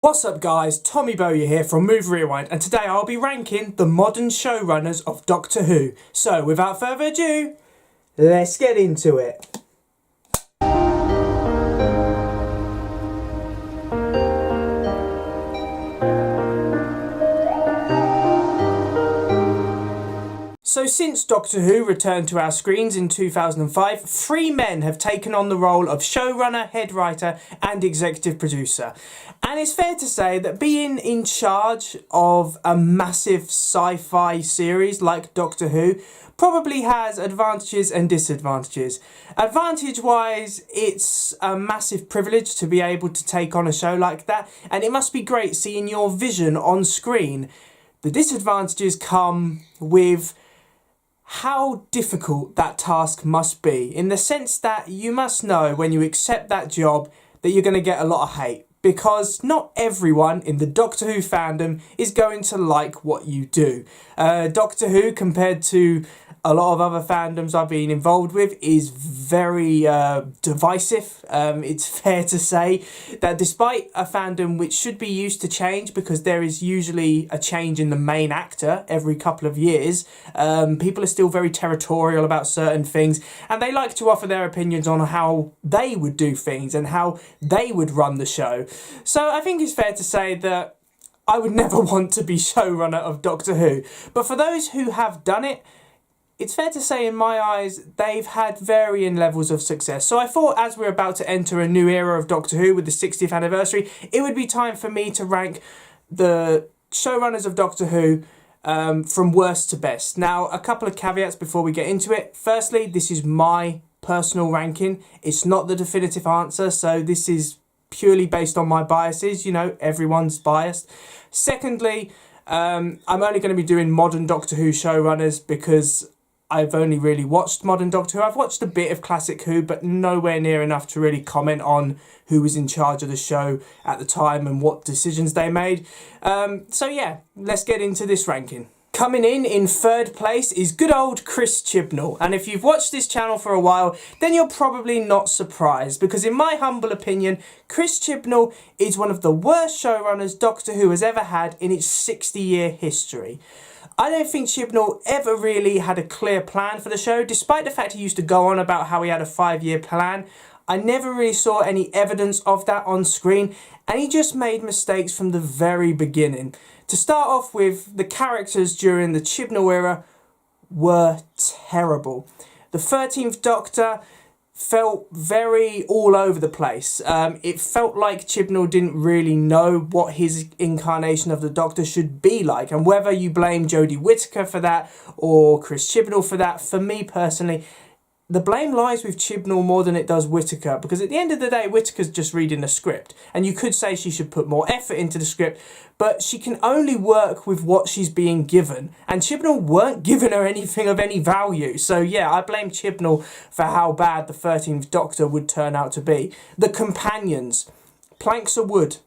What's up guys, Tommy Bowyer here from Move Rewind, and today I'll be ranking the modern showrunners of Doctor Who. So without further ado, let's get into it. So since Doctor Who returned to our screens in 2005, 3 men have taken on the role of showrunner, head writer and executive producer. And it's fair to say that being in charge of a massive sci-fi series like Doctor Who probably has advantages and disadvantages. Advantage-wise, it's a massive privilege to be able to take on a show like that, and it must be great seeing your vision on screen. The disadvantages come with how difficult that task must be, in the sense that you must know when you accept that job that you're going to get a lot of hate, because not everyone in the Doctor Who fandom is going to like what you do. Doctor Who, compared to a lot of other fandoms I've been involved with, is very divisive. It's fair to say that despite a fandom which should be used to change, because there is usually a change in the main actor every couple of years, people are still very territorial about certain things, and they like to offer their opinions on how they would do things and how they would run the show. So I think it's fair to say that I would never want to be showrunner of Doctor Who. But for those who have done it, it's fair to say in my eyes they've had varying levels of success. So I thought, as we're about to enter a new era of Doctor Who with the 60th anniversary, it would be time for me to rank the showrunners of Doctor Who from worst to best. Now, a couple of caveats before we get into it. Firstly, this is my personal ranking. It's not the definitive answer, so this is purely based on my biases. You know, everyone's biased. Secondly, I'm only going to be doing modern Doctor Who showrunners because I've only really watched modern Doctor Who. I've watched a bit of classic Who, but nowhere near enough to really comment on who was in charge of the show at the time and what decisions they made. So yeah, let's get into this ranking. Coming in third place is good old Chris Chibnall, and if you've watched this channel for a while, then you're probably not surprised, because in my humble opinion, Chris Chibnall is one of the worst showrunners Doctor Who has ever had in its 60-year history. I don't think Chibnall ever really had a clear plan for the show, despite the fact he used to go on about how he had a 5-year plan. I never really saw any evidence of that on screen, and he just made mistakes from the very beginning. To start off with, the characters during the Chibnall era were terrible. The 13th Doctor felt very all over the place. It felt like Chibnall didn't really know what his incarnation of the Doctor should be like, and whether you blame Jodie Whittaker for that or Chris Chibnall for that, for me personally, the blame lies with Chibnall more than it does Whittaker, because at the end of the day, Whittaker's just reading the script, and you could say she should put more effort into the script, but she can only work with what she's being given, and Chibnall weren't giving her anything of any value. So yeah, I blame Chibnall for how bad the 13th Doctor would turn out to be. The companions, planks of wood.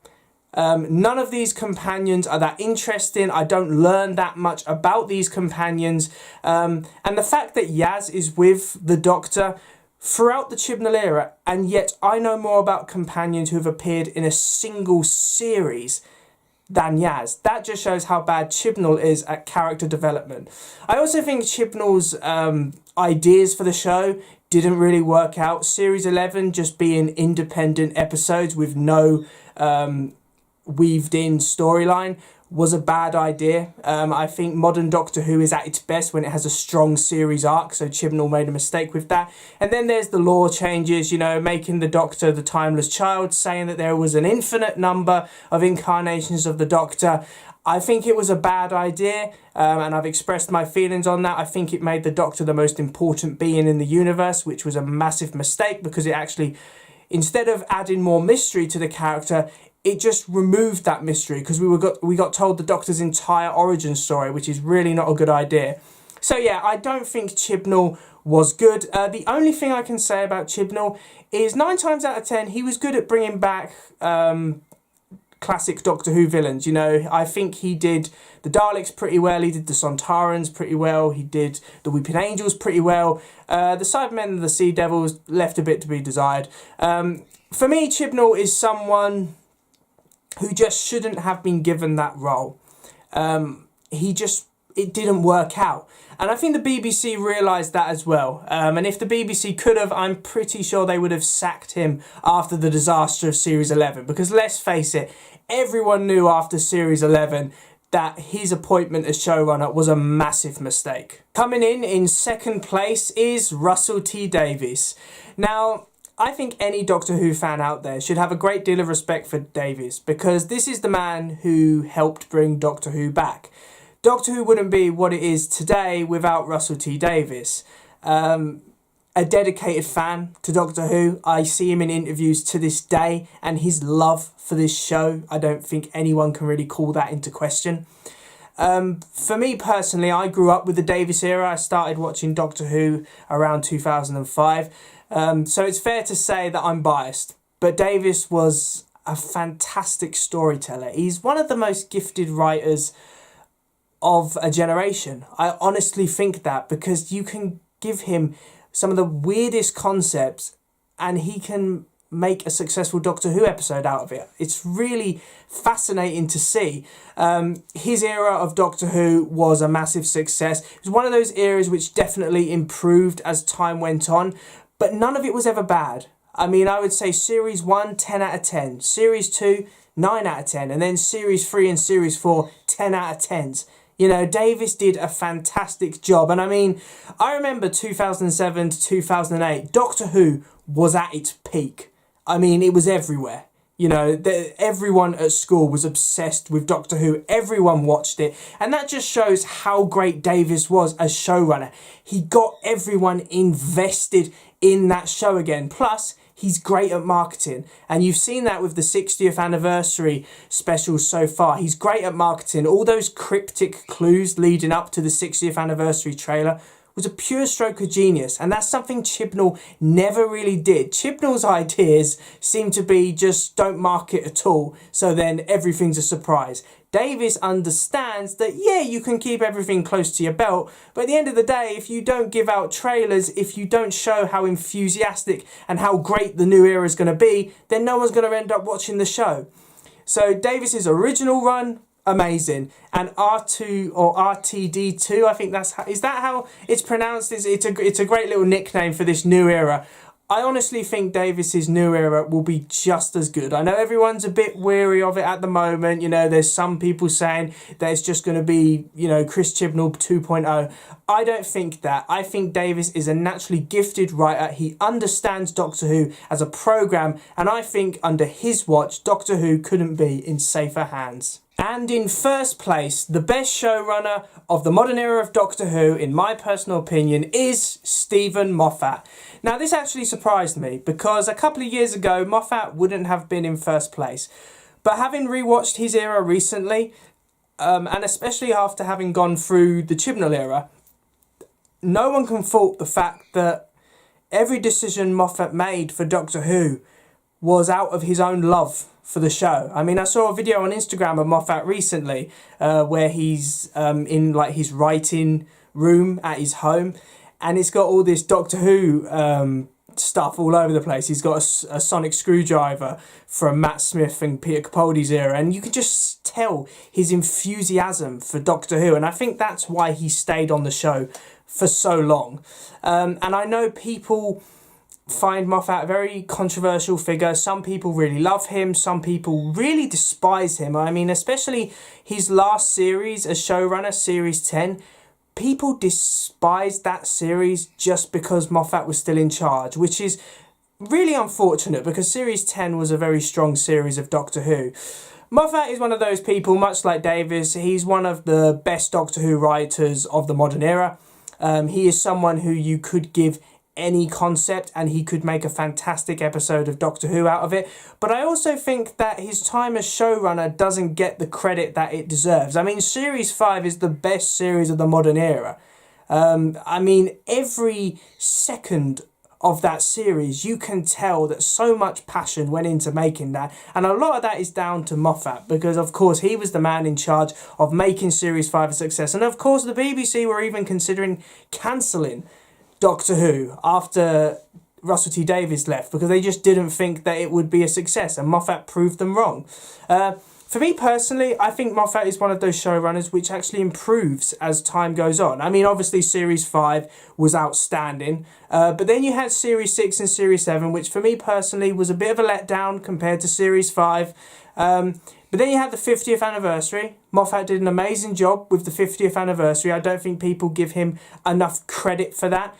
None of these companions are that interesting. I don't learn that much about these companions. And the fact that Yaz is with the Doctor throughout the Chibnall era, and yet I know more about companions who have appeared in a single series than Yaz. That just shows how bad Chibnall is at character development. I also think Chibnall's ideas for the show didn't really work out. Series 11 just being independent episodes with no weaved in storyline was a bad idea. I think modern Doctor Who is at its best when it has a strong series arc, so Chibnall made a mistake with that. And then there's the lore changes, you know, making the Doctor the timeless child, saying that there was an infinite number of incarnations of the Doctor. I think it was a bad idea, and I've expressed my feelings on that. I think it made the Doctor the most important being in the universe, which was a massive mistake, because it actually, instead of adding more mystery to the character, it just removed that mystery, because we got told the Doctor's entire origin story, which is really not a good idea. So yeah, I don't think Chibnall was good. The only thing I can say about Chibnall is 9 times out of 10, he was good at bringing back classic Doctor Who villains. You know, I think he did the Daleks pretty well, he did the Sontarans pretty well, he did the Weeping Angels pretty well. The Cybermen and the Sea Devils left a bit to be desired. For me, Chibnall is someone who just shouldn't have been given that role. It didn't work out. And I think the BBC realised that as well. And if the BBC could have, I'm pretty sure they would have sacked him after the disaster of Series 11. Because let's face it, everyone knew after Series 11 that his appointment as showrunner was a massive mistake. Coming in second place is Russell T Davies. Now, I think any Doctor Who fan out there should have a great deal of respect for Davies, because this is the man who helped bring Doctor Who back. Doctor Who wouldn't be what it is today without Russell T Davies. A dedicated fan to Doctor Who. I see him in interviews to this day, and his love for this show, I don't think anyone can really call that into question. For me personally, I grew up with the Davies era. I started watching Doctor Who around 2005. So it's fair to say that I'm biased. But Davies was a fantastic storyteller. He's one of the most gifted writers of a generation. I honestly think that, because you can give him some of the weirdest concepts and he can make a successful Doctor Who episode out of it. It's really fascinating to see. His era of Doctor Who was a massive success. It was one of those eras which definitely improved as time went on, but none of it was ever bad. I mean, I would say Series 1, 10 out of 10. Series 2, 9 out of 10. And then Series 3 and Series 4, 10 out of 10s. You know, Davies did a fantastic job. And I mean, I remember 2007 to 2008, Doctor Who was at its peak. I mean, it was everywhere. You know, everyone at school was obsessed with Doctor Who. Everyone watched it. And that just shows how great Davies was as showrunner. He got everyone invested in that show again. Plus, he's great at marketing. And you've seen that with the 60th anniversary specials so far. He's great at marketing. All those cryptic clues leading up to the 60th anniversary trailer was a pure stroke of genius. And that's something Chibnall never really did. Chibnall's ideas seem to be just don't market at all, so then everything's a surprise. Davies understands that, yeah, you can keep everything close to your belt, but at the end of the day, if you don't give out trailers, if you don't show how enthusiastic and how great the new era is going to be, then no one's going to end up watching the show. So Davies's original run, amazing. And R2 or RTD2, I think is that how it's pronounced? It's a great little nickname for this new era. I honestly think Davies's new era will be just as good. I know everyone's a bit weary of it at the moment. You know, there's some people saying that it's just going to be, you know, Chris Chibnall 2.0. I don't think that. I think Davies is a naturally gifted writer. He understands Doctor Who as a programme, and I think under his watch, Doctor Who couldn't be in safer hands. And in first place, the best showrunner of the modern era of Doctor Who, in my personal opinion, is Steven Moffat. Now, this actually surprised me, because a couple of years ago, Moffat wouldn't have been in first place. But having rewatched his era recently, and especially after having gone through the Chibnall era, no one can fault the fact that every decision Moffat made for Doctor Who was out of his own love for the show. I mean, I saw a video on Instagram of Moffat recently where he's in like his writing room at his home, and it's got all this Doctor Who stuff all over the place. He's got a sonic screwdriver from Matt Smith and Peter Capaldi's era, and you can just tell his enthusiasm for Doctor Who, and I think that's why he stayed on the show for so long. And I know people find Moffat a very controversial figure. Some people really love him, some people really despise him. I mean, especially his last series as showrunner, Series 10, people despised that series just because Moffat was still in charge, which is really unfortunate, because Series 10 was a very strong series of Doctor Who. Moffat is one of those people, much like Davies, he's one of the best Doctor Who writers of the modern era. He is someone who you could give any concept and he could make a fantastic episode of Doctor Who out of it. But I also think that his time as showrunner doesn't get the credit that it deserves. I mean, Series 5 is the best series of the modern era. I mean, every second of that series, you can tell that so much passion went into making that. And a lot of that is down to Moffat, because of course he was the man in charge of making Series 5 a success. And of course the BBC were even considering cancelling Doctor Who after Russell T Davies left, because they just didn't think that it would be a success, and Moffatt proved them wrong. For me personally, I think Moffatt is one of those showrunners which actually improves as time goes on. I mean, obviously Series 5 was outstanding, but then you had Series 6 and Series 7, which for me personally was a bit of a letdown compared to Series 5. But then you had the 50th anniversary. Moffatt did an amazing job with the 50th anniversary. I don't think people give him enough credit for that.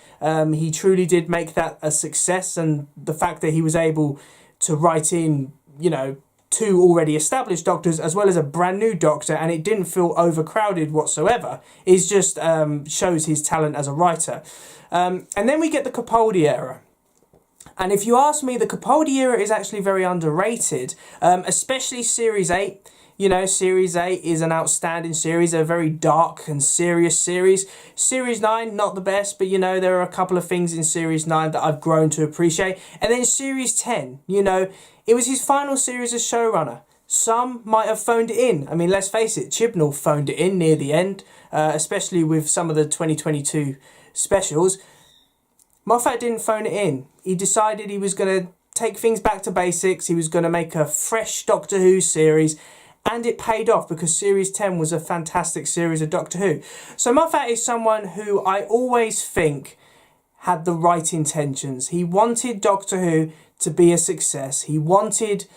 He truly did make that a success, and the fact that he was able to write in, you know, 2 already established doctors as well as a brand new doctor, and it didn't feel overcrowded whatsoever, is just shows his talent as a writer. And then we get the Capaldi era. And if you ask me, the Capaldi era is actually very underrated, especially Series 8. You know, Series 8 is an outstanding series, a very dark and serious series. Series 9, not the best, but you know, there are a couple of things in Series 9 that I've grown to appreciate. And then Series 10, you know, it was his final series as showrunner. Some might have phoned it in. I mean, let's face it, Chibnall phoned it in near the end, especially with some of the 2022 specials. Moffatt didn't phone it in. He decided he was going to take things back to basics. He was going to make a fresh Doctor Who series, and it paid off because Series 10 was a fantastic series of Doctor Who. So Moffatt is someone who I always think had the right intentions. He wanted Doctor Who to be a success. He wanted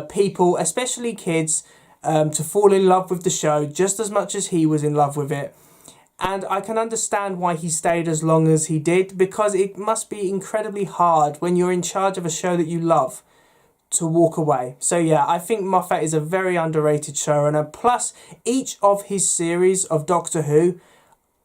people, especially kids, to fall in love with the show just as much as he was in love with it. And I can understand why he stayed as long as he did, because it must be incredibly hard when you're in charge of a show that you love to walk away. So yeah, I think Moffatt is a very underrated showrunner. Plus, each of his series of Doctor Who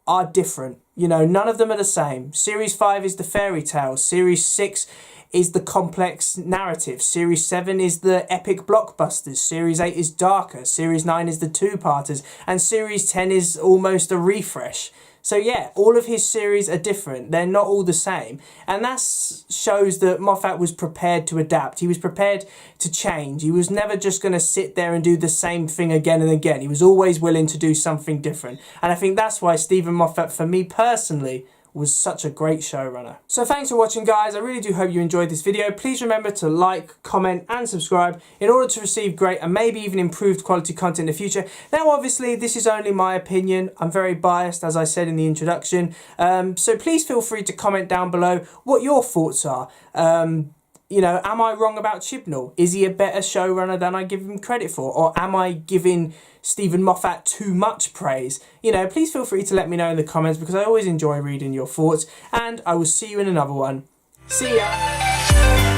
are different. You know, none of them are the same. Series 5 is the fairy tale. Series 6 is the complex narrative. Series 7 is the epic blockbusters. Series 8 is darker. Series 9 is the two-parters. And Series 10 is almost a refresh. So yeah, all of his series are different. They're not all the same. And that shows that Moffatt was prepared to adapt. He was prepared to change. He was never just going to sit there and do the same thing again and again. He was always willing to do something different. And I think that's why Steven Moffat, for me personally, was such a great showrunner. So thanks for watching, guys. I really do hope you enjoyed this video. Please remember to like, comment and subscribe in order to receive great and maybe even improved quality content in the future. Now obviously this is only my opinion. I'm very biased, as I said in the introduction, so please feel free to comment down below what your thoughts are. You know, am I wrong about Chibnall? Is he a better showrunner than I give him credit for? Or am I giving Steven Moffat too much praise? You know, please feel free to let me know in the comments, because I always enjoy reading your thoughts. And I will see you in another one. See ya!